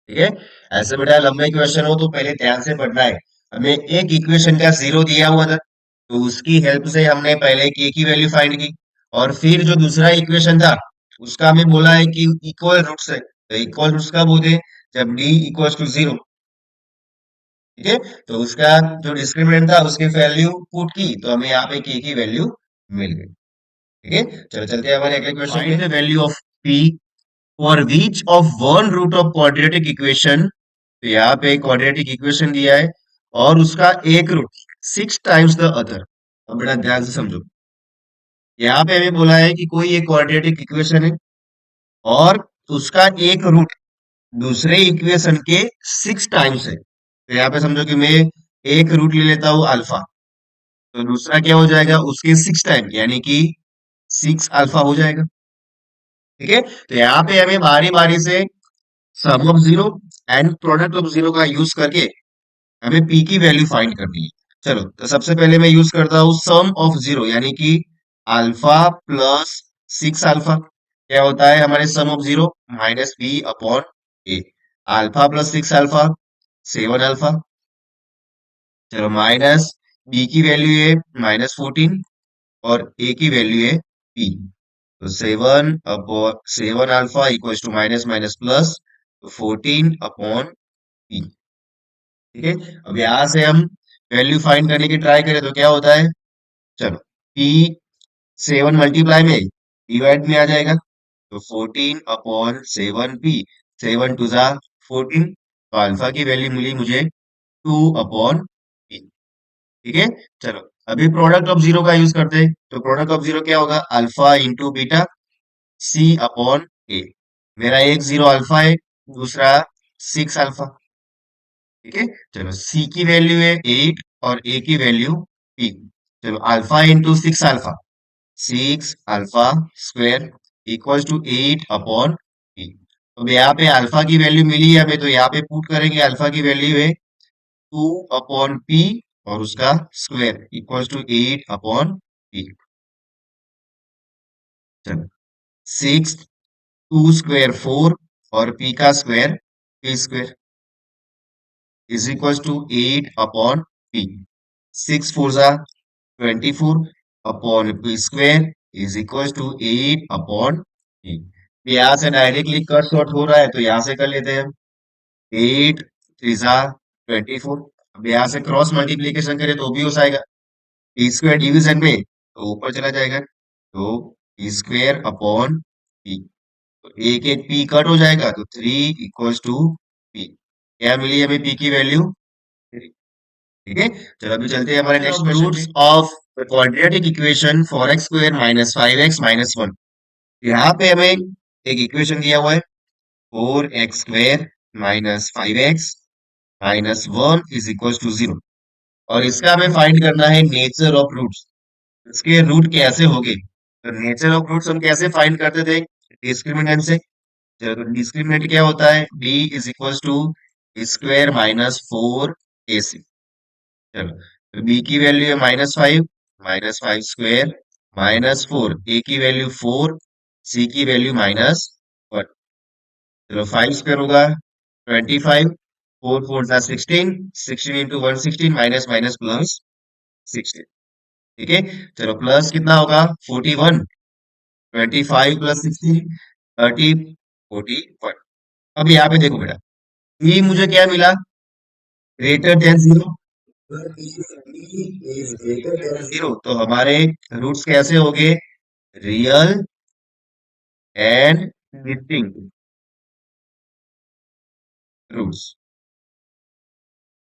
ठीक है। ऐसे बेटा लंबे क्वेश्चन हो तो पहले ध्यान से पढ़ना है। हमें एक इक्वेशन का जीरो दिया हुआ था, तो उसकी हेल्प से हमने पहले के की वैल्यू फाइंड की, और फिर जो दूसरा इक्वेशन था, उसका हमें बोला है कि इक्वल रूट्स है, तो इक्वल रूट्स कब होते हैं, जब d इक्वल टू 0। ठीक है। तो उसका जो डिस्क्रिमिनेंट था, उसकी वैल्यू पुट की, तो हमें यहाँ पे के की वैल्यू मिल गई। ठीक है। चलो चलते हैं हमारे अगले क्वेश्चन पे, the value of p for which of one root of quadratic equation. तो यहाँ पे क्वाड्रेटिक इक्वेशन दिया है, और उसका एक रूट 6 टाइम्स द अदर। अब बड़ा ध्यान से समझो, यहाँ पे हमें बोला है कि कोई एक क्वाड्रेटिक इक्वेशन है, और उसका एक रूट दूसरे इक्वेशन के 6 टाइम्स है। तो यहाँ पे समझो कि मैं एक रूट ले लेता हूँ अल्फा, तो दूसरा क्या हो जाएगा, उसके 6 टाइम, यानी कि 6 अल्फा हो जाएगा। ठीक है, तो यहाँ पे हमें बारी बारी से sum of zero and product of zero का यूज करके हमें पी की वैल्यू फाइंड करनी है। चलो, तो सबसे पहले मैं यूज करता हूँ सम ऑफ जीरो, यानी कि अल्फा प्लस 6 अल्फा। क्या होता है हमारे sum of zero, minus B upon A. Alpha plus 6 alpha 7 alpha. चलो, माइनस बी की वैल्यू है -14 और ए की वैल्यू है पी। तो 7 alpha equals to minus minus plus 14 P. ठीक है, अब यहां से हम वैल्यू फाइंड करने की ट्राई करें तो क्या होता है। चलो, पी 7 मल्टीप्लाई में डिवाइड में आ जाएगा, तो 14/7 पी। 7 टू 14। तो अल्फा की वैल्यू मिली मुझे 2/पी। ठीक है, चलो अभी प्रोडक्ट ऑफ जीरो का यूज करते हैं, तो प्रोडक्ट ऑफ जीरो क्या होगा, अल्फा इंटू बीटा सी अपॉन ए। मेरा एक जीरो अल्फा है, दूसरा 6 अल्फा। ठीक है, चलो सी की वैल्यू है 8 और ए की वैल्यू पी। चलो, alpha into 6 alpha, 6 alpha square equals to 8/पी। अब यहाँ पे अल्फा की वैल्यू मिली है हमें, तो यहाँ पे पुट करेंगे, अल्फा की वैल्यू है 2/पी और उसका स्क्वायर इक्वल्स टू 8/पी। चलो, 6 2 स्क्वायर 4 और पी का square P square is equals to 8/पी। 6 4 जा 24 upon P square is equal to 8/पी। यहाँ से डायरेक्टली कट शॉर्ट हो रहा है, तो यहाँ से कर लेते हैं हम। 8 3 जा 24। अब यहाँ से क्रॉस मल्टीप्लीकेशन करें तो भी हो जाएगा। पी स्क्वायर डिवीजन में तो ऊपर चला जाएगा, तो पी स्क्वायर अपॉन पी। तो एक एक पी कट हो जाएगा, तो 3 इक्वल्स टू पी। क्या मिली हमें पी की वैल्यू। ठीक है, चलो अभी चलते हैं हमारे next question roots of the quadratic equation for X square minus 5x-1। यहाँ पे हमें एक इक्वेशन दिया हुआ है, 4x² minus 5x-1 is equal to 0। और इसका हमें फाइंड करना है नेचर ऑफ रूट्स। इसके रूट कैसे होंगे, तो नेचर ऑफ रूट्स हम कैसे फाइंड करते थे, डिस्क्रिमिनेंट से। चलो, तो डिस्क्रिमिनेंट क्या होता है, d is equal to square minus 4ac। चलो, तो बी की वैल्यू है -5, -5 स्क्वायर -4, ए की वैल्यू 4, सी की वैल्यू -1। चलो, 5 स्क्वायर होगा 25, 4 4 जा 16, 16 इंटू 116 माइनस माइनस प्लस 16। ठीक है, चलो प्लस कितना होगा 41, 25 प्लस 16 30, 41। अब यहाँ पे देखो बेटा, ये मुझे क्या मिला, ग्रेटर देन जीरो। जीरो तो हमारे रूट्स कैसे होंगे, रियल एंड डिस्टिंक्ट रूट्स।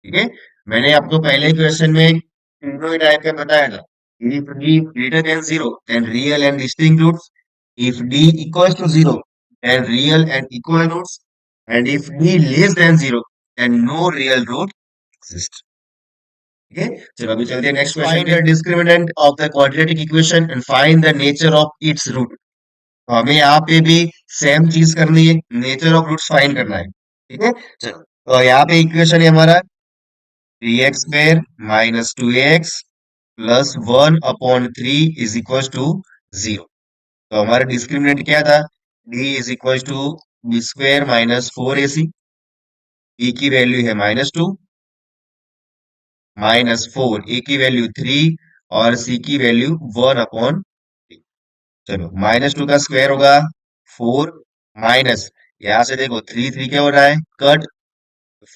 ठीक है, मैंने आपको पहले क्वेश्चन में तीनों ही टाइप का बताया था। If D greater than zero then real and distinct roots, if D equals to zero then real and equal roots, and if D less than zero then no real root exist. ठीक है, चलो अभी चलते हैं next question. Find the discriminant of the quadratic equation and find the nature of its root. तो हमें यहाँ पे भी सेम चीज करनी है, नेचर ऑफ रूट्स फाइंड करना है। ठीक है, चलो तो यहाँ पे इक्वेशन है हमारा 3x² minus 2x plus 1/3 is equal to 0। तो हमारा डिस्क्रिमिनेंट क्या था, d is equal to B square -4ac। e की वैल्यू है -2, -4, a की वैल्यू 3 और c की वैल्यू 1/3। चलो, -2 का स्क्वायर होगा 4, माइनस यहां से देखो 3 3 क्या हो रहा है, कट।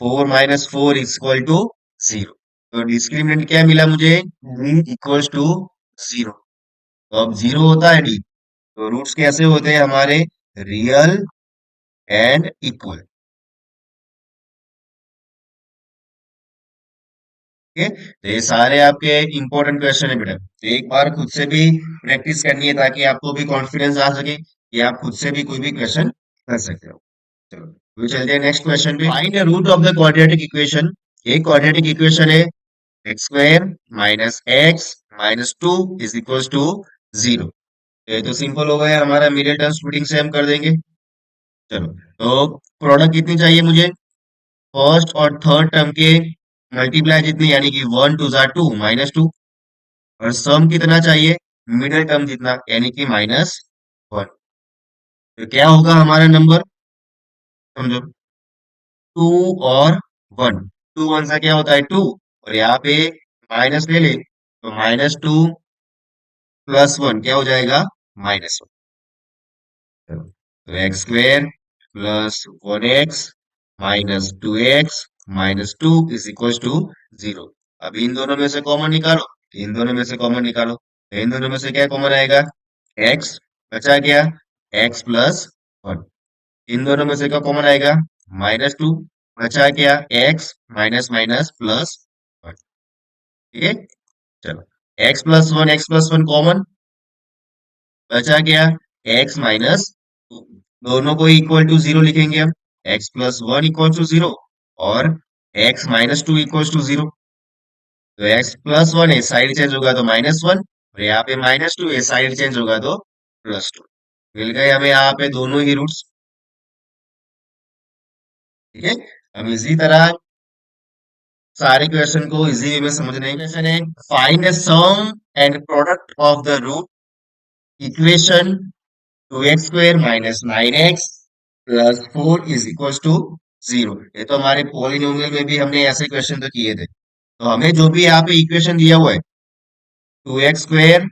4 minus 4 equal to 0। तो डिस्क्रिमिनेंट क्या मिला मुझे, d इक्वल टू 0। तो अब 0 होता है d, तो रूट्स कैसे होते हैं हमारे, रियल एंड इक्वल। ठीक है, तो ये सारे आपके इंपॉर्टेंट क्वेश्चन है बेटा, तो एक बार खुद से भी प्रैक्टिस करनी है ताकि आपको भी कॉन्फिडेंस आ सके कि आप खुद से भी कोई भी क्वेश्चन कर सकते हो। चलो, तो चलते हैं नेक्स्ट क्वेश्चन पे। Find the root of the quadratic equation. एक क्वाड्रेटिक इक्वेशन है, X square minus X minus two is equal to zero. ये तो सिंपल हो गया हमारा, मिडिल टर्म स्प्लिटिंग से हम कर देंगे। चलो, तो प्रोडक्ट कितनी चाहिए मुझे? फर्स्ट और थर्ड टर्म के मल्टीप्लाई जितनी, यानी कि वन टू जा टू माइनस टू, और सम कितना चाहिए? मिडिल टर्म जितना, यानी कि माइनस वन। तो क्या होगा हमारा नंबर? समझो, टू और वन। टू वन सा क्या होता है? टू, और यहाँ पे माइनस ले ले तो माइनस टू प्लस वन क्या हो जाएगा? Minus one. तो X square plus one X minus two X minus two is equal to zero. अब इन दोनों में से कॉमन निकालो, इन दोनों में से कॉमन निकालो, तो इन दोनों में से क्या कॉमन आएगा? एक्स बचा क्या? X plus one. इन दोनों में से क्या कॉमन आएगा? माइनस टू बचा क्या? X minus minus plus one. ठीक है, चलो, एक्स प्लस वन कॉमन, बचा क्या? X minus two. दोनों को इक्वल टू जीरो लिखेंगे हम, X plus one equal to zero, और X minus two equal to zero. तो एक्स प्लस वन है, साइड चेंज होगा तो माइनस वन, और यहाँ पे माइनस टू है, साइड चेंज होगा तो प्लस टू। मिल गए हमें यहाँ पे दोनों ही रूट्स। ठीक है, हम इसी तरह सारे क्वेश्चन को इजी वे में समझने की। क्वेश्चन है, find the sum and product of the root equation two X square minus nine X plus four is equal to zero. ये तो हमारे पॉलिनोमियल में भी हमने ऐसे क्वेश्चन तो किए थे। तो हमें जो भी यहाँ पे इक्वेशन दिया हुआ है, two X square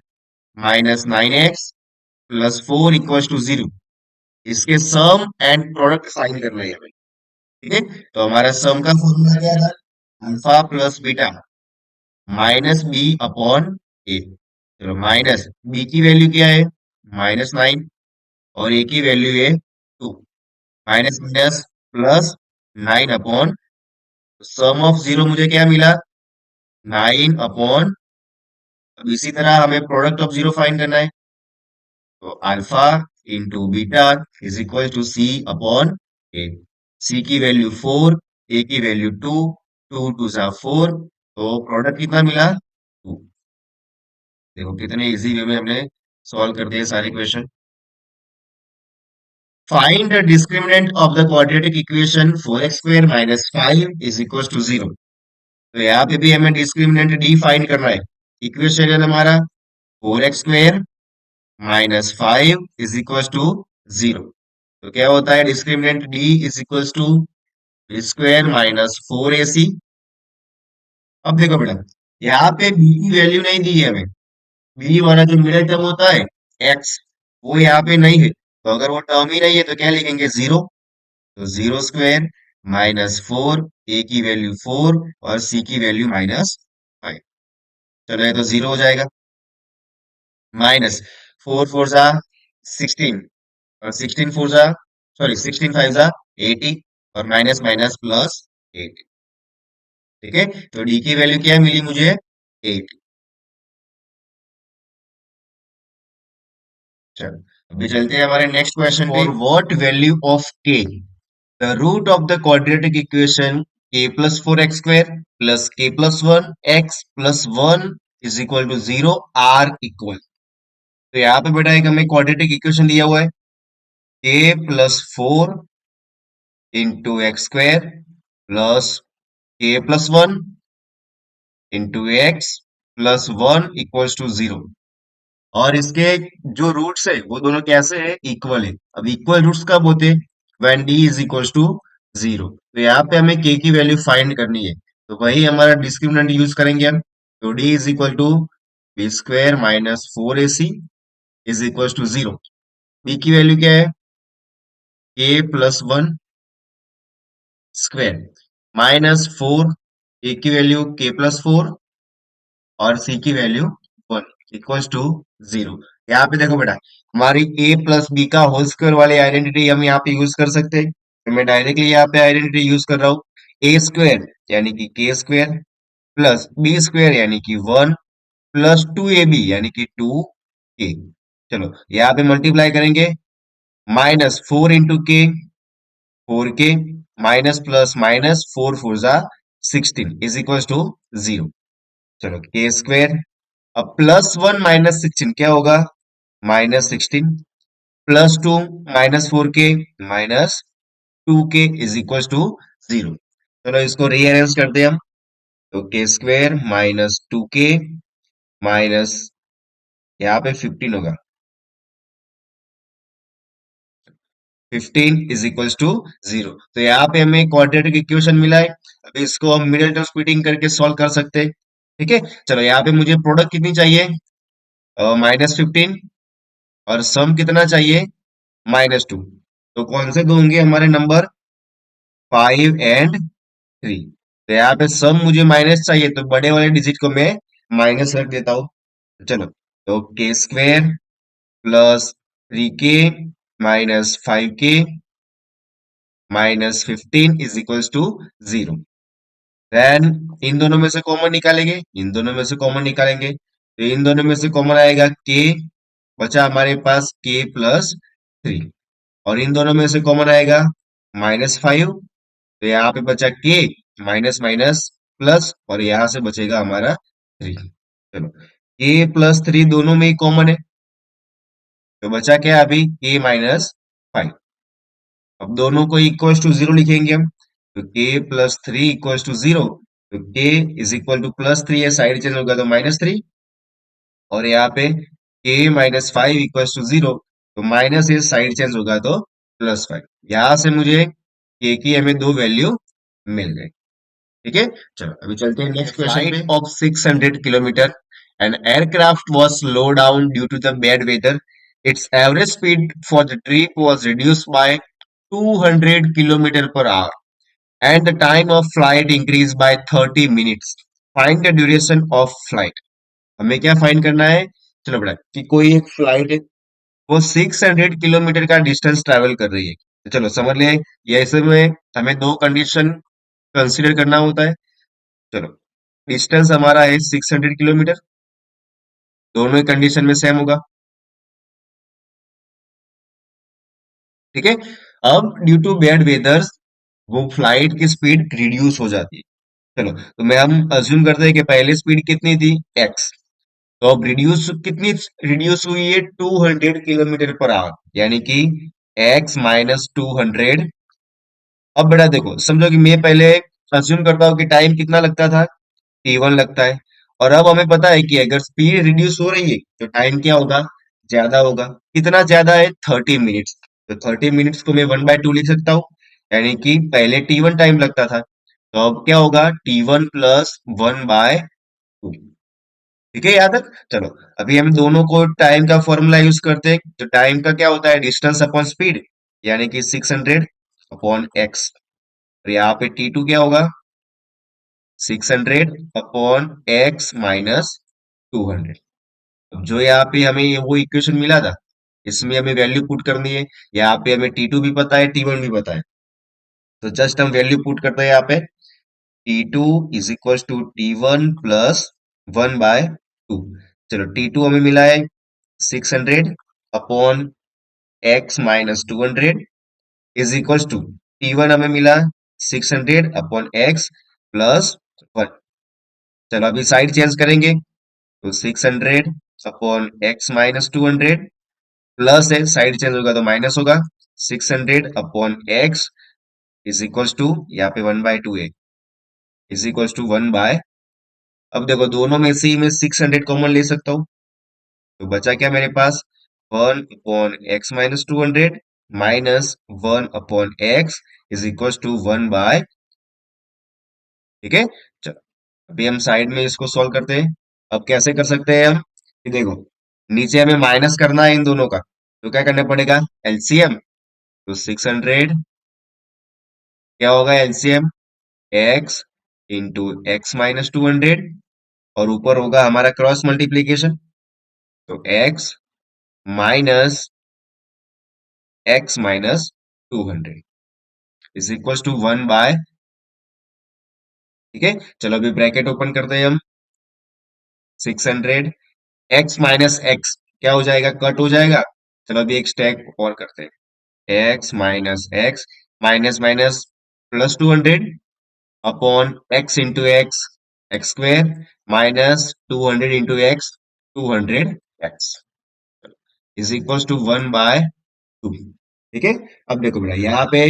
minus nine X plus four equal to zero, इसके सम एंड प्रोडक्ट फाइंड करना है हमें। ठीक है, तो हमारा सम का फॉर्मूला क्या था? Alpha plus beta minus B upon ए। चलो, माइनस बी की वैल्यू क्या है? माइनस नाइन, और ए की वैल्यू है two. Minus minus plus nine upon, sum of zero मुझे क्या मिला? Nine upon. अब इसी तरह हमें प्रोडक्ट ऑफ जीरो फाइंड करना है, तो alpha into beta is equal to C upon A. C की वैल्यू फोर, ए की वैल्यू टू, टू टू सा फोर, तो प्रोडक्ट कितना मिला? टू। देखो कितने इजी वे में हमने सॉल्व कर दिए सारे question. Find the discriminant of the quadratic equation four X square minus five is equal to zero. तो यहाँ पे भी हमें डिस्क्रिमिनेंट डी फाइंड करना है। इक्वेशन है हमारा four X square minus five is equal to zero. तो क्या होता है discriminant D is equal to square minus four A C. अब देखो बेटा, यहाँ पे बी की वैल्यू नहीं दी है हमें। बी वाला जो मिडिल टर्म होता है एक्स, वो यहाँ पे नहीं है, तो अगर वो टर्म ही नहीं है तो क्या लिखेंगे? जीरो। तो जीरो स्क्वायर माइनस फोर, ए की वैल्यू फोर और सी की वैल्यू माइनस फाइव। चलो, ये तो जीरो हो जाएगा। माइनस फोर फोर जा सिक्सटीन, और सिक्सटीन फोर जा, सॉरी सिक्सटीन फाइव जा एटी, और माइनस माइनस प्लस एट। ठीक है, तो डी की वैल्यू क्या मिली मुझे? एट। चलो, अभी चलते हैं हमारे नेक्स्ट क्वेश्चन पे। व्हाट वैल्यू ऑफ के the root of the quadratic equation K plus four X square plus K plus one X plus one is equal to zero are equal. तो यहाँ पे बेटा एक हमें क्वाड्रेटिक इक्वेशन दिया हुआ है, K plus four into X square plus K plus one into X plus one equals to zero. और इसके जो रूट्स है वो दोनों कैसे है? इक्वल है। अब इक्वल रूट्स कब होते हैं? When D is equals to zero. तो यहाँ पे हमें के की वैल्यू फाइंड करनी है, तो वही हमारा डिस्क्रिमिनेंट यूज करेंगे हम। तो D is equal to B square minus four A C is equals to zero. B की वैल्यू क्या है? K plus one square minus four, ए की वैल्यू के प्लस फोर और सी की value one equals to zero. यहाँ पे देखो बेटा, हमारी ए प्लस बी का होल स्क्वायर वाली आइडेंटिटी हम यहाँ पे यूज कर सकते हैं, तो मैं डायरेक्टली यहाँ पे आइडेंटिटी यूज कर रहा हूँ। ए स्क्वायर यानी कि के स्क्वायर प्लस बी स्क्वायर यानी कि one plus two A B यानी कि टू के। चलो, यहाँ पे मल्टीप्लाई करेंगे, minus four into K four K minus plus minus four four जा sixteen is equal to zero. चलो के स्क्वेयर, अब +1 - 16 क्या होगा, -16, +2 -4k -2k is equal to 0। चलो इसको रीअरेंज करते हैं हम। तो के स्क्वेयर -2k माइनस, यहाँ पे 15 होगा, 15 इज इक्वल टू 0। तो यहाँ पे हमें क्वाड्रेटिक इक्वेशन मिला है। अभी इसको हम मिडिल टर्म स्प्लिटिंग करके सॉल्व कर सकते हैं। ठीक है, चलो यहाँ पे मुझे प्रोडक्ट कितनी चाहिए, -15, और सम कितना चाहिए, -2। तो कौन से दो होंगे हमारे नंबर, 5 और 3। तो यहाँ पे सम मुझे माइनस चाहिए, तो बड़े वाले डिजिट को मैं माइनस रख देता हूँ। चलो, तो K square +3k -5k -15 is equals to 0। Then इन दोनों में से कॉमन निकालेंगे, इन दोनों में से कॉमन निकालेंगे, तो इन दोनों में से कॉमन आएगा k, बचा हमारे पास k+3, और इन दोनों में से कॉमन आएगा -5, तो यहाँ पे बचा k, माइनस माइनस प्लस, और यहाँ से बचेगा हमारा 3। चलो, k+3 दोनों में ही कॉमन है, तो बचा क्या अभी, k-5। अब दोनों को इक्वल टू 0 लिखेंगे हम, तो k+3 इक्वल टू 0। तो k इज इक्वल टू +3 है, साइड चेंज होगा तो -3, और यहाँ पे k-5 इक्वल टू 0, तो माइनस है, साइड चेंज होगा तो +5। यहाँ से मुझे k की हमें दो वैल्यू मिल गई। ठीक है, चलो अभी चलते हैं नेक्स्ट क्वेश्चन पे। Of 600 kilometre, an aircraft was slow down due to the bad weather, its average speed for the trip was reduced by 200 kilometre per hour and the time of flight increase by 30 minutes. Find the duration of flight. हमें क्या find करना है, चलो बड़ा, कि कोई एक flight है, वो 600 किलोमीटर का डिस्टेंस ट्रेवल कर रही है। तो चलो समझ ले, ये ऐसे में हमें दो कंडीशन कंसीडर करना होता है। चलो, डिस्टेंस हमारा है 600 किलोमीटर, दोनों ही कंडीशन में सेम होगा। ठीक है, अब ड्यू टू बैड वेदर वो फ्लाइट की स्पीड रिड्यूस हो जाती है। चलो, तो मैं हम अज्यूम करते हैं कि पहले स्पीड कितनी थी, x, तो अब रिड्यूस कितनी रिड्यूस हुई है, 200 किलोमीटर पर आवर, यानी कि x - 200। अब बेटा देखो, समझो कि मैं पहले अज्यूम करता हूँ कि टाइम कितना लगता था, t1 लगता है, और अब हमें पता है कि अगर स्पीड रिड्यूस हो रही है तो टाइम क्या होगा, ज्यादा होगा। कितना ज्यादा है, 30 मिनट्स। तो 30 मिनट्स को मैं 1/2 लिख सकता हूँ, यानी कि पहले t1 टाइम लगता था, तो अब क्या होगा, t1 प्लस 1/2। ठीक है, याद तक। चलो, अभी हम दोनों को टाइम का फॉर्मूला यूज करते हैं। तो टाइम का क्या होता है, डिस्टेंस अपॉन स्पीड, यानी कि 600/x। और यहाँ पे t2 क्या होगा, 600/x - 200। जो यहाँ पे हमें वो इक्वेशन मिला था, इसमें हमें वैल्यू पुट करनी है। यहाँ पे हमें टी टू भी पता है, टी वन भी पता है, तो जस्ट हम वैल्यू पुट करते हैं यहाँ पे। T two is equal to t1 plus 1/2। चलो, टी टू हमें मिला है 600/x - 200 is equal to t1 हमें मिला 600/x+1। चलो, अभी साइड चेंज करेंगे, तो 600/x - 200 प्लस है, साइड चेंज होगा तो माइनस होगा, 600/x इज इक्वल टू, यहाँ पे 1/2 है, इज इक्वल टू 1/। अब देखो, दोनों में से ही मैं 600 कॉमन ले सकता हूँ, तो बचा क्या मेरे पास, 1/x - 200 -1/x is equal to 1/। ठीक है, चलो अभी हम साइड में इसको सॉल्व करते हैं। अब कैसे कर सकते हैं हम, कि देखो, नीचे हमें माइनस करना है इन दोनों का, तो क्या करना पड़ेगा, एलसीएम। तो 600 क्या होगा, एलसीएम x इंटू x - 200, और ऊपर होगा हमारा क्रॉस मल्टीप्लीकेशन, तो x - 200 इज इक्वल टू 1/। ठीक है, चलो अभी ब्रैकेट ओपन करते हैं हम। 600 x - x क्या हो जाएगा, कट हो जाएगा। चलो अभी एक स्टेप और करते हैं, x - x minus minus +200 upon x into X, X square minus 200 into X, 200 X is equal to 1/2। ठीक है। अब देखो बेटा यहाँ पे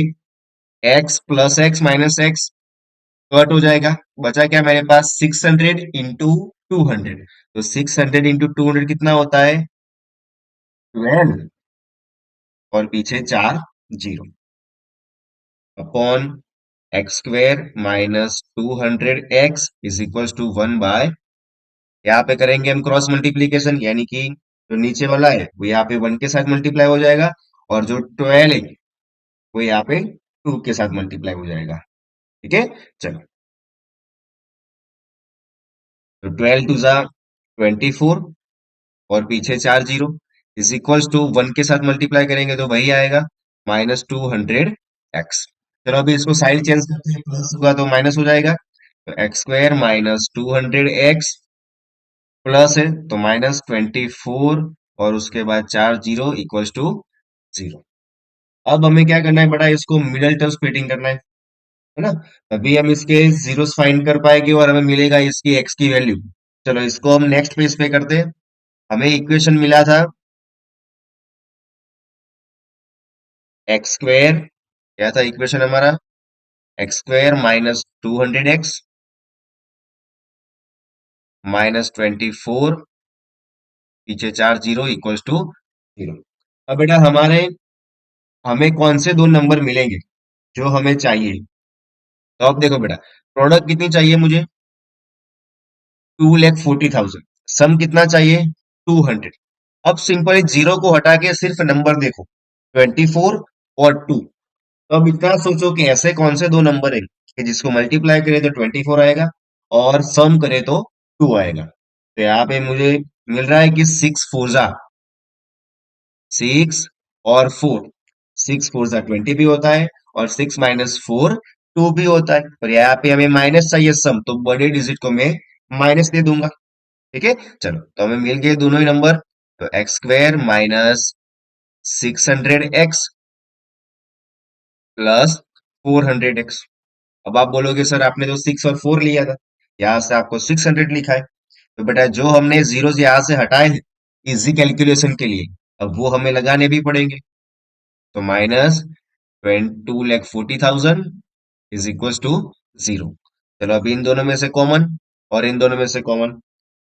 X plus X minus X cut हो जाएगा, बचा क्या मेरे पास 600 इंटू 200। तो 600 इंटू 200 कितना होता है 12, और पीछे 4 zero upon X square minus 200 X is equal to 1/, यहाँ पे करेंगे हम क्रॉस मल्टीप्लीकेशन, यानी कि जो नीचे वाला है वो यहाँ पे 1 के साथ मल्टीप्लाई हो जाएगा, और जो 12 है वो यहाँ पे 2 के साथ मल्टीप्लाई हो जाएगा। ठीक है। चलो, तो 12 टू 24 और पीछे 4 जीरो इज इक्वल्स टू 1 के साथ मल्टीप्लाई करेंगे तो वही आएगा -200 एक्स। चलो अभी इसको साइड चेंज करते हैं, प्लस होगा तो माइनस हो जाएगा, तो X square minus 200 x plus है तो -24, और उसके बाद 4 जीरो इक्वल्स टू 0। अब हमें क्या करना है बड़ा, इसको मिडल टर्म स्प्लिटिंग करना है ना। अभी हम इसके जीरोस फाइंड कर पाएंगे और हमें मिलेगा इसकी एक्स की वैल्यू। चलो इसको हम नेक्स्ट पेज पे करते हैं। हमें इक्वेशन मिला था एक्स स्क्वेयर, क्या था इक्वेशन हमारा, एक्स स्क्वेयर माइनस 200 एक्स -24, पीछे 4 जीरो इक्वल्स टू 0। अब बेटा हमें कौन से दो नंबर मिलेंगे जो हमें चाहिए। तो अब देखो बेटा, प्रोडक्ट कितनी चाहिए मुझे, 2,40,000। सम कितना चाहिए 200। अब सिंपली जीरो को हटा के सिर्फ नंबर देखो, 24 और 2। तो अब इतना सोचो कि ऐसे कौन से दो नंबर है कि जिसको मल्टीप्लाई करे तो 24 आएगा और सम करे तो 2 आएगा। तो यहाँ पे मुझे मिल रहा है कि 6 और 4, 6 4 20 भी होता है, और 6 - 4 2 भी होता है, और यहाँ पे हमें माइनस चाहिए सम, तो बड़े डिजिट को मैं माइनस दे दूंगा। ठीक है। चलो तो हमें मिल गए दोनों ही नंबर, तो X square minus 600 x plus 400 x. अब आप बोलोगे सर आपने तो 6 और 4 लिया था, यहां से आपको 600 लिखा है। तो बेटा जो हमने जीरो यहाँ से हटाए हैं इजी कैलकुलेशन के लिए, अब वो हमें लगाने भी पड़ेंगे। तो -2,40,000 इज इक्वल टू 0। चलो अभी इन दोनों में से कॉमन, और इन दोनों में से कॉमन,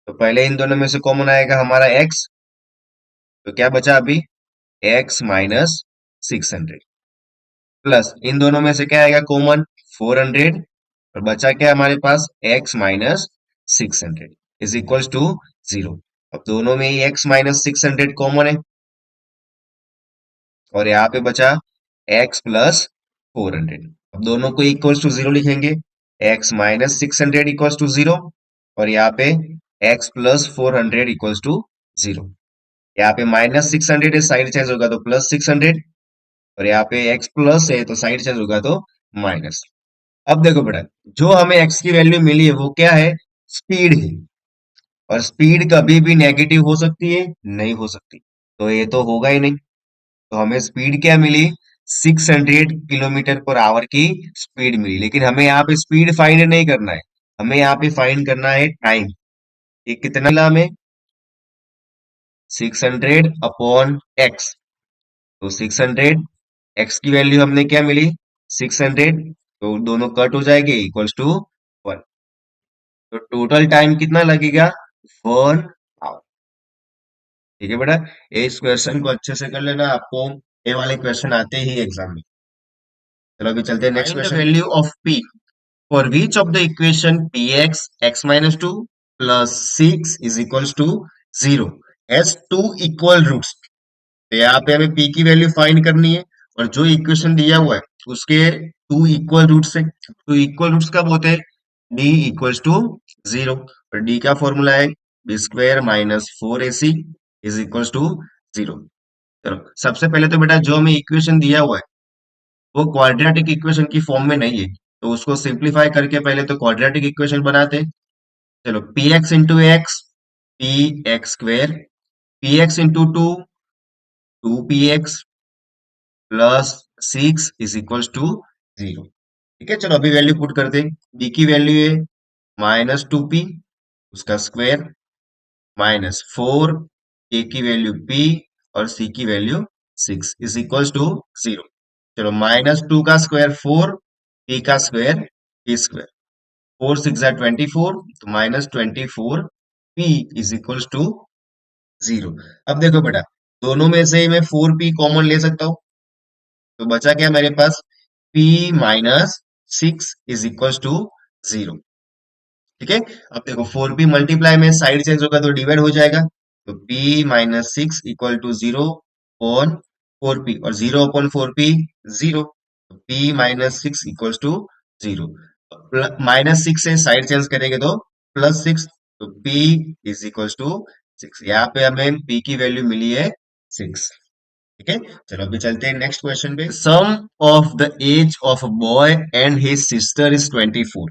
तो पहले इन दोनों में से कॉमन आएगा हमारा x, तो क्या बचा अभी x -600, प्लस इन दोनों में से क्या आएगा कॉमन 400, और बचा क्या हमारे पास x -600 इज इक्वल टू 0। अब दोनों में ही x -600 कॉमन है, और यहाँ पे बचा x प्लस 400। अब दोनों को इक्वल्स टू 0 लिखेंगे, x -600 इक्वल्स टू 0, और यहाँ पे x प्लस 400 इक्वल्स टू 0। यहाँ पे -600 है, साइड चेंज होगा तो +600, और यहाँ पे x प्लस है तो साइड चेंज होगा तो माइनस। अब देखो बेटा, जो हमें x की वैल्यू मिली है वो क्या है, स्पीड है, और स्पीड कभी भी नेगेटिव हो सकती है, नहीं हो सकती, तो ये तो होगा ही नहीं। तो हमें स्पीड क्या मिली, 600 किलोमीटर पर आवर की स्पीड मिली, लेकिन हमें यहाँ पे स्पीड फाइंड नहीं करना है, हमें यहाँ पे फाइंड करना है टाइम। ये कितना मिला हमें, 600 अपॉन एक्स, तो 600 एक्स की वैल्यू हमने क्या मिली 600, तो दोनों कट हो जाएंगे इक्वल्स टू 1। तो टोटल टाइम कितना लगेगा 1 आवर। ठीक है बेटा, इस क्वेश्चन को अच्छे से कर लेना, आपको ये वाले क्वेश्चन आते ही एग्जाम में। चलो अभी चलते हैं next question. Value of P for which of the equation P X X -2 plus 6 is equals to 0 has two equal roots. तो यहाँ पे हमें p की वैल्यू फाइंड करनी है, और जो इक्वेशन दिया हुआ है उसके टू इक्वल रूट्स है। टू इक्वल रूट्स कब होते हैं, d इक्वल्स टू 0, और d का फॉर्मूला है b² -4ac is equals to 0। चलो सबसे पहले तो बेटा जो हमें इक्वेशन दिया हुआ है वो क्वाड्रेटिक इक्वेशन की फॉर्म में नहीं है, तो उसको सिंप्लीफाई करके पहले तो क्वाड्रेटिक इक्वेशन बनाते हैं। चलो P X into X, P X square, P X into 2, 2px plus 6 is equal to 0। ठीक है। चलो अभी वैल्यू पुट करते हैं, बी की वैल्यू है -2p उसका स्क्वायर -4 ए की वैल्यू p और c की वैल्यू 6 इज इक्वल टू 0। चलो -2 का स्क्वायर 4, p का स्क्वायर p स्क्वायर, 4 6 24, तो -24 p इज इक्वल टू 0। अब देखो बेटा, दोनों में से मैं 4p कॉमन ले सकता हूँ, तो बचा क्या मेरे पास, p -6 इज इक्वल टू 0। ठीक है। अब देखो 4p मल्टीप्लाई में साइड चेंज होगा तो डिवाइड हो जाएगा, तो p-6 equal to 0 upon 4p, और 0 अपॉन 4p 0, तो p-6 इक्वल टू 0। -6 से साइड चेंज करेंगे तो +6, तो p इज इक्वल टू 6। यहाँ पे हमें p की वैल्यू मिली है 6। ठीक है। चलो अभी चलते हैं नेक्स्ट क्वेश्चन पे। Sum of the age of a boy and his sister is 24।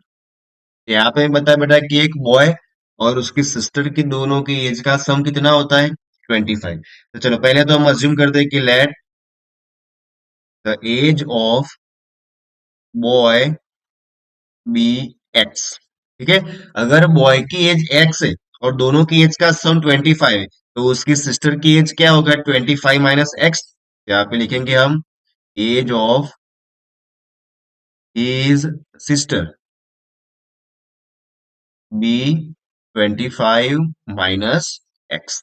यहाँ पे बता बेटा कि एक बॉय और उसकी सिस्टर की दोनों की एज का सम कितना होता है, 25। तो चलो पहले तो हम अज्यूम करते हैं कि let the age of boy be X. ठीक है। अगर बॉय की एज एक्स है और दोनों की एज का सम 25 है, तो उसकी सिस्टर की एज क्या होगा, 25 - x। यहाँ पे लिखेंगे हम age of his sister be 25 - x।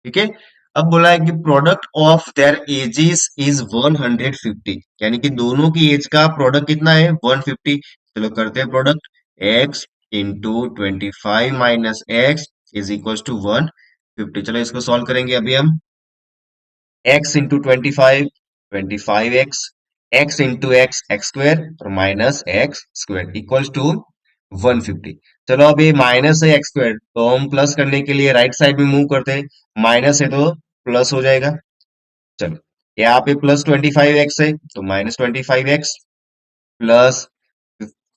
ठीक है। अब बोला है कि product of their ages is 150, यानी कि दोनों की एज का प्रोडक्ट कितना है, 150। चलो करते हैं product, x into 25 - x is equal to 150। चलो इसको सॉल्व करेंगे अभी हम, x into 25, 25x, x into x square और minus X square equal to 150। चलो अब ये माइनस है एक्स स्क्वायर, तो हम प्लस करने के लिए राइट साइड में मूव करते हैं, माइनस है तो प्लस हो जाएगा। चलो यहाँ पे +25x है, तो -25x plus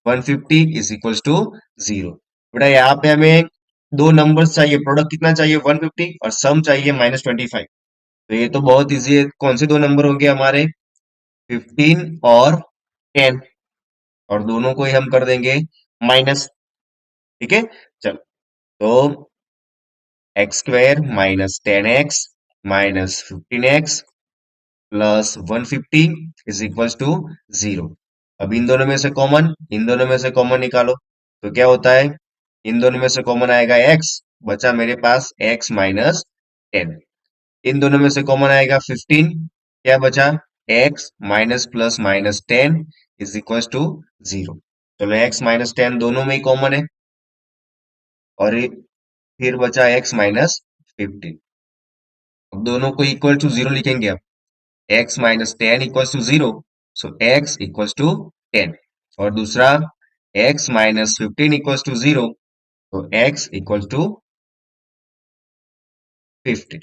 150 is equal to 0। बेटा यहाँ पे हमें दो नंबर्स चाहिए, प्रोडक्ट कितना चाहिए, 150, और सम चाहिए -25। तो ये तो बहुत इजी है, कौन से दो नंबर होंगे हमारे, 15 और 10, और दोनों को ही हम कर देंगे माइनस। ठीक है। चलो तो X square -10x -15x plus 150 is equal to 0। अब इन दोनों में से कॉमन निकालो, तो क्या होता है, इन दोनों में से कॉमन आएगा x, बचा मेरे पास x -10। इन दोनों में से कॉमन आएगा 15, क्या बचा, x minus plus -10 is equal to 0। चलो x -10 दोनों में ही कॉमन है, और फिर बचा x -15। अब दोनों को इक्वल टू 0 लिखेंगे, अब x -10 equal to 0, so x equal to 10, और दूसरा x -15 इक्वल टू 0, तो x इक्वल टू 15।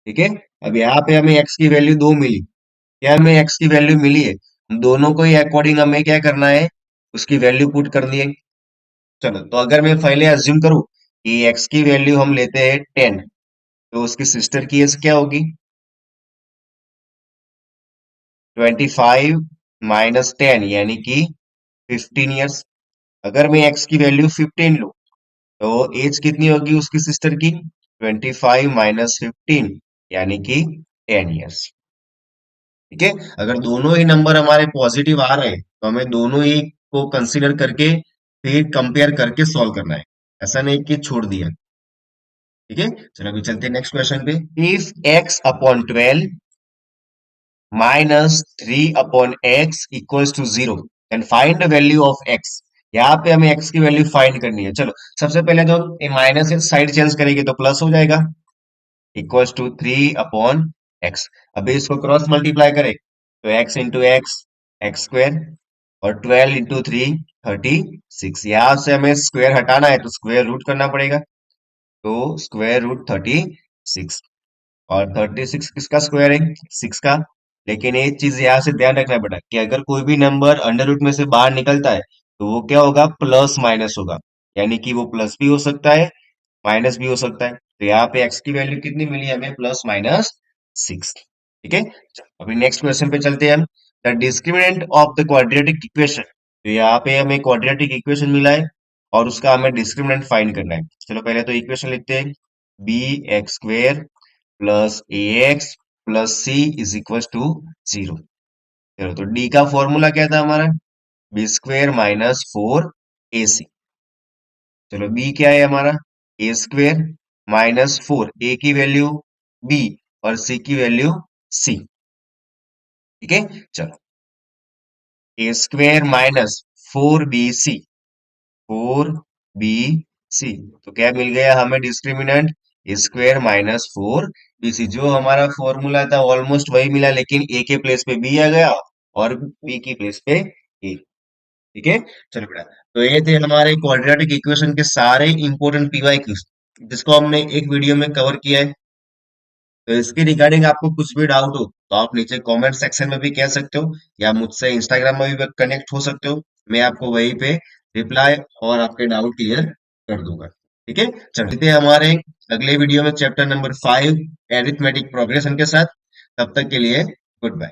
ठीक है। अब यहाँ पे हमें x की वैल्यू 2 मिली, क्या हमें x की वैल्यू मिली है, हम दोनों को ही अकॉर्डिंग हमें क्या करना है, उसकी वैल्यू पुट करनी है। चलो तो अगर मैं पहले अज्यूम करूं कि x की वैल्यू हम लेते हैं 10, तो उसकी सिस्टर की एज क्या होगी, 25 - 10 यानी कि 15 ईयर्स। अगर मैं x की वैल्यू 15 लूं, तो एज कितनी होगी उसकी सिस्टर की, 25 - 15 यानी कि 10 ईयर्स। ठीक है। अगर दोनों ही नंबर हमारे पॉजिटिव आ रहे हैं, तो हमें दोनों ही को कंसीडर करके फिर कंपेयर करके सॉल्व करना है, ऐसा नहीं कि छोड़ दिया। ठीक है। चलो अभी चलते हैं नेक्स्ट क्वेश्चन पे। If x/12 -3/x equals to 0, then find the value of x। यहाँ पे हमें x की वैल्यू फाइंड करनी है। चलो सबसे पहले तो हम माइनस से साइड चेंज करेंगे तो प्लस हो जाएगा, इक्वल्स टू 3/x। अभी इसको क्रॉस मल्टीप्लाई करें तो x इंटू एक्स स्क्वायर, और 12 इंटू 3 36। यहां से हमें स्क्वायर हटाना है तो स्क्वायर रूट करना पड़ेगा, तो स्क्वायर रूट 36, और 36 किसका स्क्वायर है, 6 का। लेकिन एक चीज यहाँ से ध्यान रखना बेटा कि अगर कोई भी नंबर अंडर रूट में से बाहर निकलता है, तो वो क्या होगा, प्लस माइनस होगा, यानी कि वो प्लस भी हो सकता है माइनस भी हो सकता है। तो यहाँ पे x की वैल्यू कितनी मिली हमें, +/6। ठीक है। अभी नेक्स्ट क्वेश्चन पे चलते हैं हम। The discriminant of the quadratic equation, तो यहाँ पे हमें क्वाड्रेटिक इक्वेशन मिला है, और उसका हमें डिस्क्रिमिनेंट फाइंड करना है। चलो पहले तो इक्वेशन लिखते हैं, B X square plus A X plus C is equal to 0। चलो तो डी का फॉर्मूला क्या था हमारा, बी स्क्वेयर माइनस 4ac। चलो बी क्या है हमारा, ए स्क्वेयर माइनस 4, ए की वैल्यू बी और सी की वैल्यू सी। ठीक है, चलो ए स्क्वेयर माइनस 4bc, 4bc, तो क्या मिल गया हमें डिस्क्रिमिनेंट, ए स्क्वेयर माइनस 4bc। जो हमारा फॉर्मूला था ऑलमोस्ट वही मिला, लेकिन ए के प्लेस पे बी आ गया और बी की प्लेस पे ए। ठीक है, चलो बेटा, तो ये थे हमारे क्वाड्रेटिक इक्वेशन के सारे इंपॉर्टेंट पीवाई क्यूज, जिसको हमने एक वीडियो में कवर किया है। तो इसके रिगार्डिंग आपको कुछ भी डाउट हो तो आप नीचे कमेंट सेक्शन में भी कह सकते हो, या मुझसे इंस्टाग्राम में भी कनेक्ट हो सकते हो। मैं आपको वहीं पे रिप्लाई और आपके डाउट क्लियर कर दूंगा। ठीक है, चलते हैं हमारे अगले वीडियो में चैप्टर नंबर 5 एरिथमेटिक प्रोग्रेशन के साथ। तब तक के लिए गुड बाय।